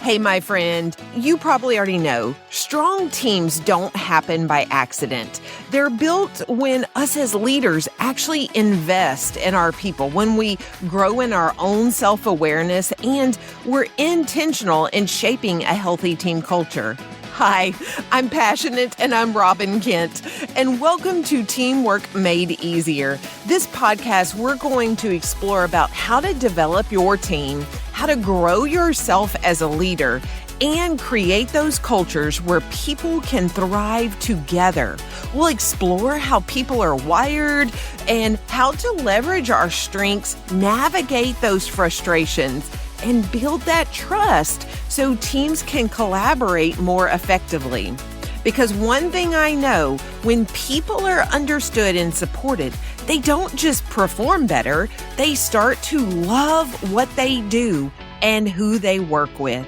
Hey, my friend, you probably already know strong teams don't happen by accident. They're built when us as leaders actually invest in our people, when we grow in our own self-awareness, and we're intentional in shaping a healthy team culture. Hi, I'm passionate and I'm Robin Kent, and welcome to Teamwork Made Easier. This podcast, we're going to explore about how to develop your team, how to grow yourself as a leader, and create those cultures where people can thrive together. We'll explore how people are wired and how to leverage our strengths, navigate those frustrations, and build that trust so teams can collaborate more effectively. Because one thing I know, when people are understood and supported, they don't just perform better, they start to love what they do and who they work with.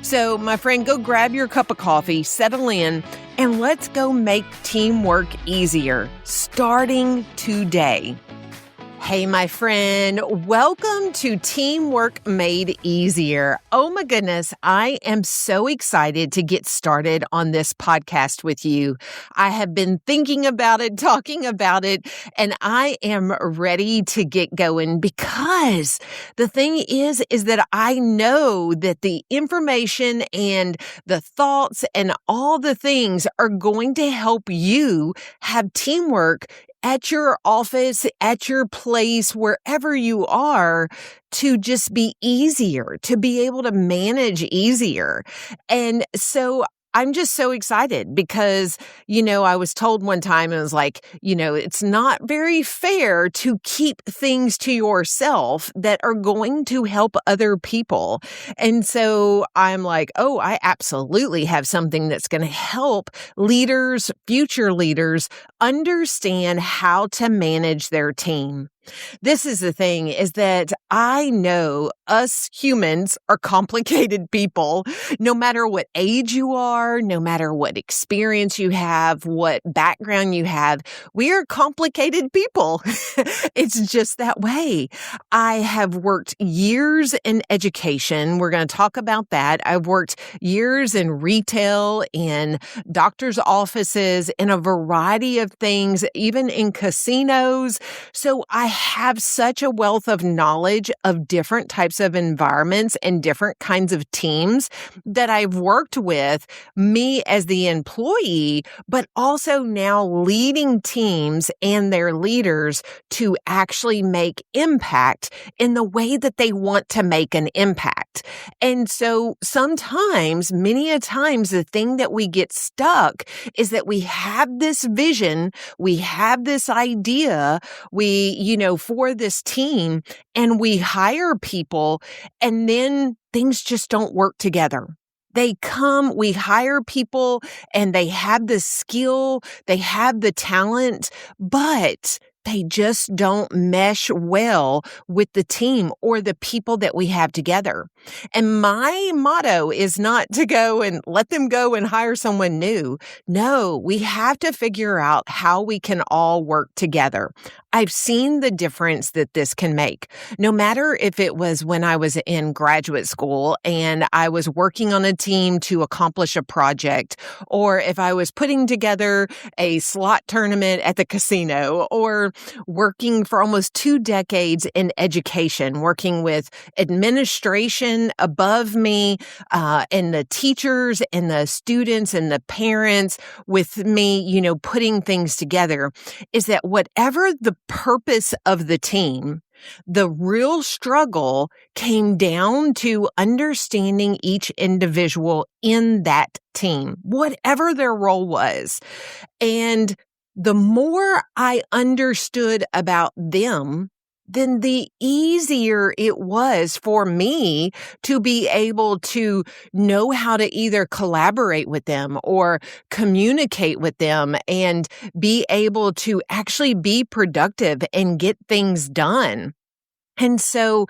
So, my friend, go grab your cup of coffee, settle in, and let's go make teamwork easier, starting today. Hey, my friend, welcome to Teamwork Made Easier. Oh my goodness, I am so excited to get started on this podcast with you. I have been thinking about it, talking about it, and I am ready to get going because the thing is that I know that the information and the thoughts and all the things are going to help you have teamwork at your office, at your place, wherever you are, to just be easier, to be able to manage easier. And so I'm just so excited because, I was told one time, it was like, it's not very fair to keep things to yourself that are going to help other people. And so I'm like, oh, I absolutely have something that's going to help leaders, future leaders, understand how to manage their team. This is the thing, is that I know us humans are complicated people. No matter what age you are, no matter what experience you have, what background you have, we are complicated people. It's just that way. I have worked years in education. We're going to talk about that. I've worked years in retail, in doctors' offices, in a variety of things, even in casinos. So I have such a wealth of knowledge of different types of environments and different kinds of teams that I've worked with, me as the employee, but also now leading teams and their leaders to actually make impact in the way that they want to make an impact. And so sometimes, many a times, the thing that we get stuck is that we have this vision, we have this idea, for this team, and we hire people, and then things just don't work together. We hire people, and they have the skill, they have the talent, but they just don't mesh well with the team or the people that we have together. And my motto is not to go and let them go and hire someone new. No, we have to figure out how we can all work together. I've seen the difference that this can make. No matter if it was when I was in graduate school and I was working on a team to accomplish a project, or if I was putting together a slot tournament at the casino, or working for almost 2 decades in education, working with administration above me, and the teachers and the students and the parents with me, putting things together, is that whatever the purpose of the team, the real struggle came down to understanding each individual in that team, whatever their role was. And the more I understood about them, then the easier it was for me to be able to know how to either collaborate with them or communicate with them and be able to actually be productive and get things done. And so,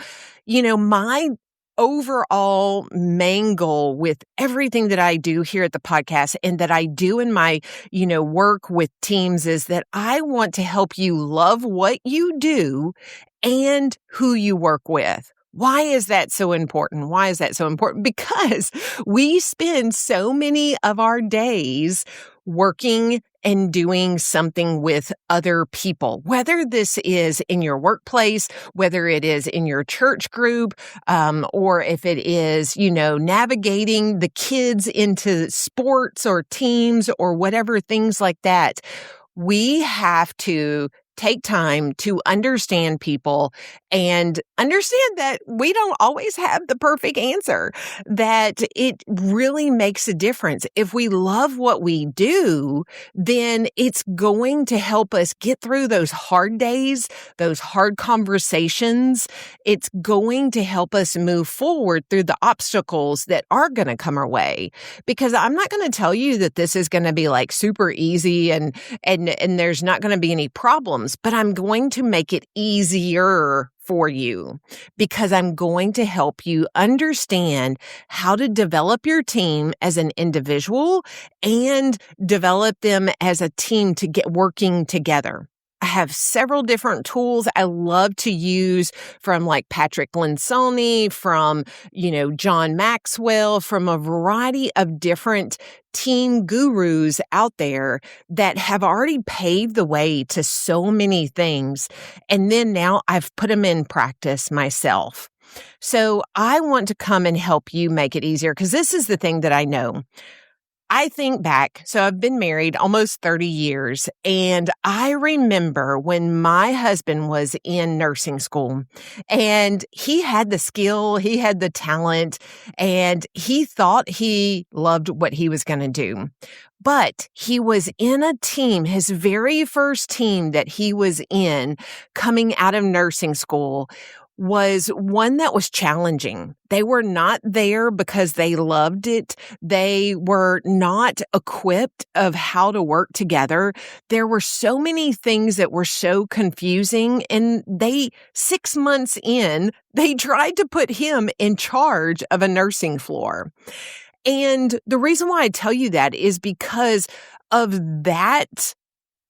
my overall main goal with everything that I do here at the podcast and that I do in my, work with teams is that I want to help you love what you do and who you work with. Why is that so important? Why is that so important? Because we spend so many of our days working and doing something with other people, whether this is in your workplace, whether it is in your church group, or if it is, navigating the kids into sports or teams or whatever, things like that. We have to take time to understand people and understand that we don't always have the perfect answer, that it really makes a difference. If we love what we do, then it's going to help us get through those hard days, those hard conversations. It's going to help us move forward through the obstacles that are going to come our way. Because I'm not going to tell you that this is going to be like super easy and there's not going to be any problems, but I'm going to make it easier for you because I'm going to help you understand how to develop your team as an individual and develop them as a team to get working together. I have several different tools I love to use from like Patrick Lencioni, from, John Maxwell, from a variety of different team gurus out there that have already paved the way to so many things. And then now I've put them in practice myself. So I want to come and help you make it easier because this is the thing that I know. I think back, so I've been married almost 30 years, and I remember when my husband was in nursing school, and he had the skill, he had the talent, and he thought he loved what he was going to do. But he was in a team, his very first team that he was in coming out of nursing school was one that was challenging. They were not there because they loved it. They were not equipped of how to work together. There were so many things that were so confusing. And 6 months in, they tried to put him in charge of a nursing floor. And the reason why I tell you that is because of that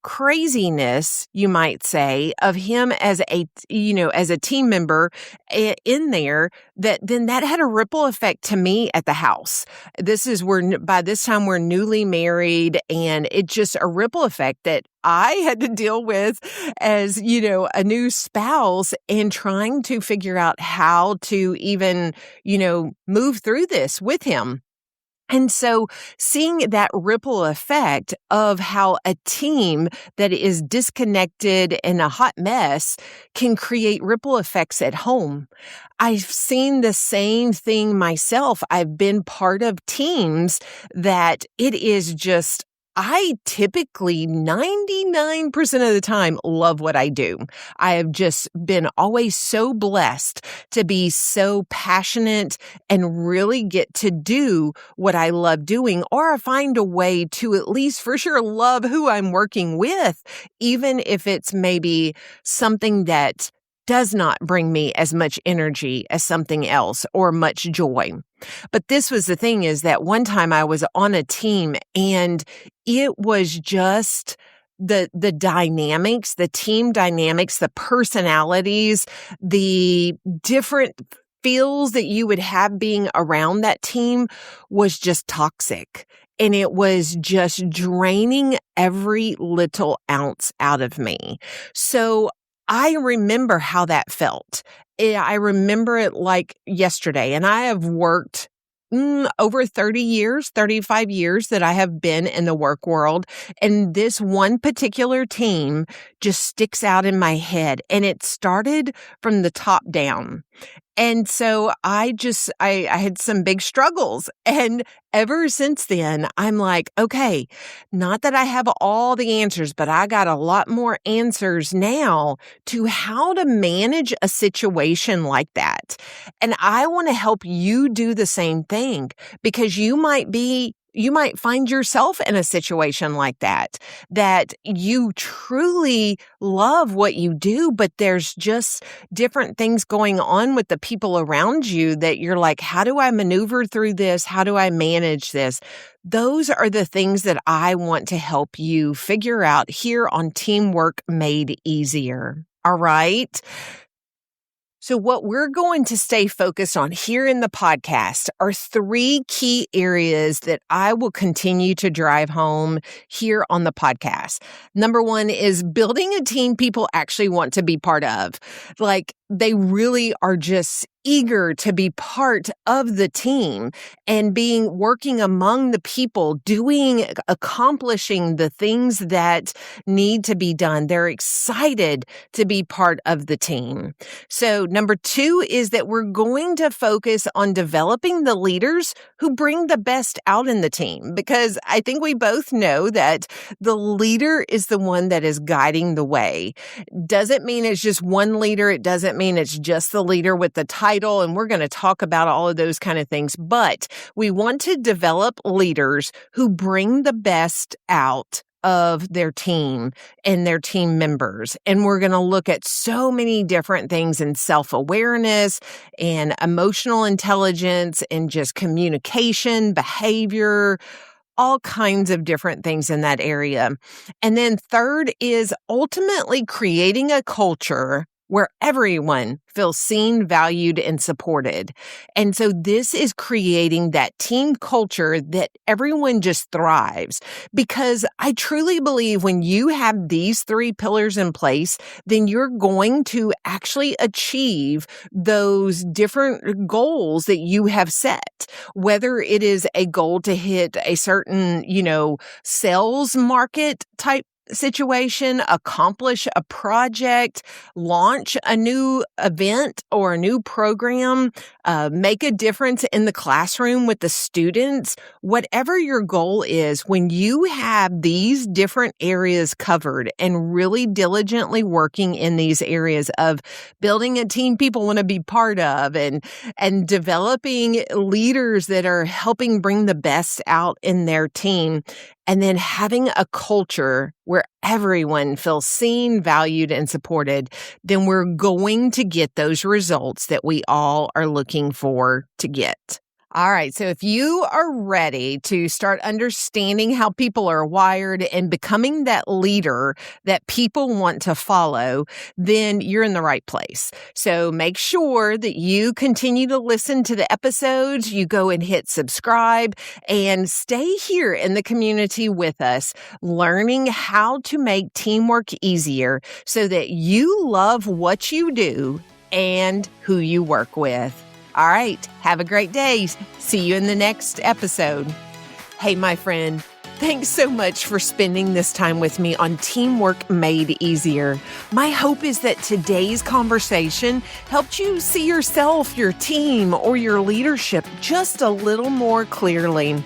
craziness, you might say, of him as a team member in there, that had a ripple effect to me at the house. By this time we're newly married, and it just a ripple effect that I had to deal with as, a new spouse and trying to figure out how to even, move through this with him. And so seeing that ripple effect of how a team that is disconnected and a hot mess can create ripple effects at home. I've seen the same thing myself. I've been part of teams that it is just, I typically 99% of the time love what I do. I have just been always so blessed to be so passionate and really get to do what I love doing, or I find a way to at least for sure love who I'm working with, even if it's maybe something that does not bring me as much energy as something else or much joy. But this was the thing, is that one time I was on a team and it was just the dynamics, the team dynamics, the personalities, the different feels that you would have being around that team was just toxic. And it was just draining every little ounce out of me. So I remember how that felt. I remember it like yesterday. And I have worked over 35 years that I have been in the work world. And this one particular team just sticks out in my head. And it started from the top down. And so I had some big struggles. And ever since then, I'm like, okay, not that I have all the answers, but I got a lot more answers now to how to manage a situation like that. And I want to help you do the same thing, because you might find yourself in a situation like that you truly love what you do, but there's just different things going on with the people around you that you're like, how do I maneuver through this? How do I manage this? Those are the things that I want to help you figure out here on Teamwork Made Easier. All right. So what we're going to stay focused on here in the podcast are 3 key areas that I will continue to drive home here on the podcast. Number 1 is building a team people actually want to be part of. Like, they really are just eager to be part of the team and working among the people, accomplishing the things that need to be done. They're excited to be part of the team. So number 2 is that we're going to focus on developing the leaders who bring the best out in the team, because I think we both know that the leader is the one that is guiding the way. Doesn't mean it's just one leader. It doesn't mean it's just the leader with the title. And we're going to talk about all of those kind of things, but we want to develop leaders who bring the best out of their team and their team members. And we're going to look at so many different things in self-awareness and emotional intelligence and just communication, behavior, all kinds of different things in that area. And then third is ultimately creating a culture where everyone feels seen, valued, and supported. And so this is creating that team culture that everyone just thrives. Because I truly believe when you have these 3 pillars in place, then you're going to actually achieve those different goals that you have set. Whether it is a goal to hit a certain, sales market type situation, accomplish a project, launch a new event or a new program, make a difference in the classroom with the students, whatever your goal is, when you have these different areas covered and really diligently working in these areas of building a team people want to be part of and developing leaders that are helping bring the best out in their team, and then having a culture where everyone feels seen, valued, and supported, then we're going to get those results that we all are looking for to get. All right. So if you are ready to start understanding how people are wired and becoming that leader that people want to follow, then you're in the right place. So make sure that you continue to listen to the episodes. You go and hit subscribe and stay here in the community with us, learning how to make teamwork easier so that you love what you do and who you work with. All right. Have a great day. See you in the next episode. Hey, my friend, thanks so much for spending this time with me on Teamwork Made Easier. My hope is that today's conversation helped you see yourself, your team, or your leadership just a little more clearly.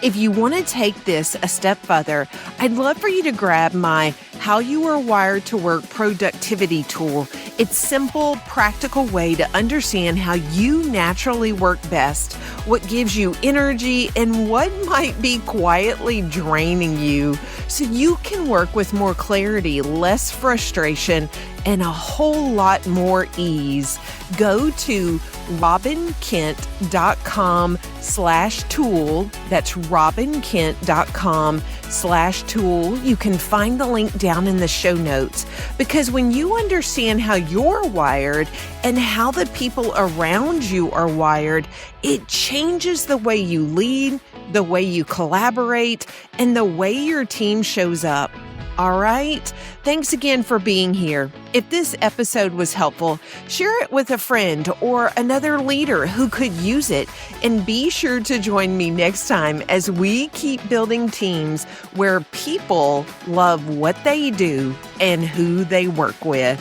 If you want to take this a step further, I'd love for you to grab my How You Are Wired to Work productivity tool. It's a simple, practical way to understand how you naturally work best, what gives you energy, and what might be quietly draining you, so you can work with more clarity, less frustration, and a whole lot more ease. Go to robinkent.com/tool. That's robinkent.com/tool. You can find the link down in the show notes, because when you understand how you're wired and how the people around you are wired, it changes the way you lead, the way you collaborate, and the way your team shows up. All right. Thanks again for being here. If this episode was helpful, share it with a friend or another leader who could use it. And be sure to join me next time as we keep building teams where people love what they do and who they work with.